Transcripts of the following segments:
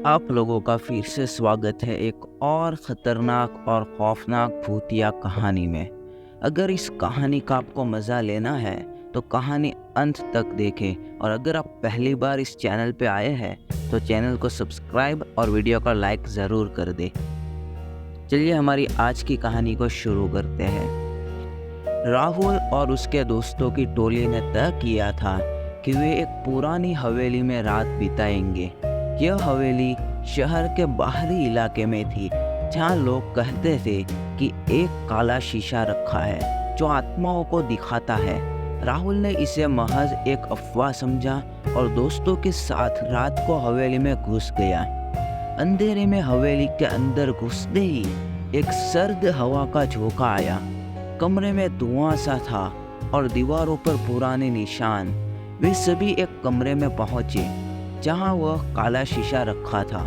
आप लोगों का फिर से स्वागत है एक और ख़तरनाक और खौफनाक भूतिया कहानी में। अगर इस कहानी का आपको मज़ा लेना है तो कहानी अंत तक देखें, और अगर आप पहली बार इस चैनल पे आए हैं तो चैनल को सब्सक्राइब और वीडियो का लाइक ज़रूर कर दें। चलिए हमारी आज की कहानी को शुरू करते हैं। राहुल और उसके दोस्तों की टोली ने तय किया था कि वे एक पुरानी हवेली में रात बिताएंगे। यह हवेली शहर के बाहरी इलाके में थी, जहाँ लोग कहते थे कि एक काला शीशा रखा है जो आत्माओं को दिखाता है। राहुल ने इसे महज एक अफवाह समझा और दोस्तों के साथ रात को हवेली में घुस गया। अंधेरे में हवेली के अंदर घुसते ही एक सर्द हवा का झोंका आया। कमरे में धुआं सा था और दीवारों पर पुराने निशान। वे सभी एक कमरे में पहुंचे जहां वह काला शीशा रखा था।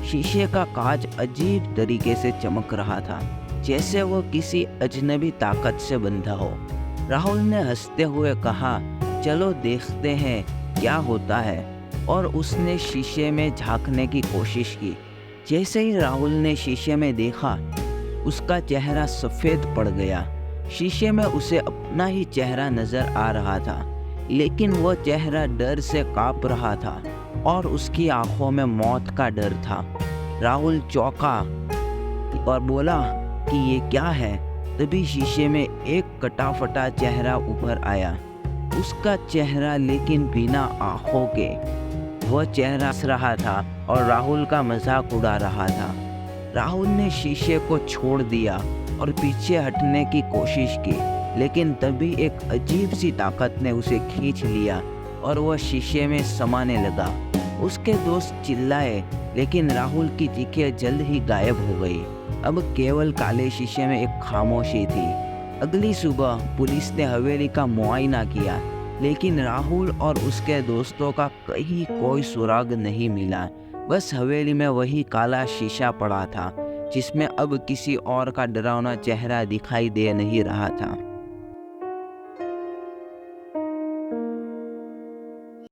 शीशे का कांच अजीब तरीके से चमक रहा था, जैसे वह किसी अजनबी ताकत से बंधा हो। राहुल ने हंसते हुए कहा, चलो देखते हैं क्या होता है, और उसने शीशे में झांकने की कोशिश की। जैसे ही राहुल ने शीशे में देखा, उसका चेहरा सफ़ेद पड़ गया। शीशे में उसे अपना ही चेहरा नजर आ रहा था, लेकिन वह चेहरा डर से कांप रहा था और उसकी आंखों में मौत का डर था। राहुल चौंका और बोला कि ये क्या है। तभी शीशे में एक कटा फटा चेहरा उभर आया। उसका चेहरा लेकिन बिना आंखों के। वह चेहरा हंस रहा था और राहुल का मजाक उड़ा रहा था। राहुल ने शीशे को छोड़ दिया और पीछे हटने की कोशिश की, लेकिन तभी एक अजीब सी ताकत ने उसे खींच लिया और वह शीशे में समाने लगा। उसके दोस्त चिल्लाए, लेकिन राहुल की चीखें जल्द ही गायब हो गई। अब केवल काले शीशे में एक खामोशी थी। अगली सुबह पुलिस ने हवेली का मुआयना किया, लेकिन राहुल और उसके दोस्तों का कहीं कोई सुराग नहीं मिला। बस हवेली में वही काला शीशा पड़ा था, जिसमें अब किसी और का डरावना चेहरा दिखाई दे नहीं रहा था।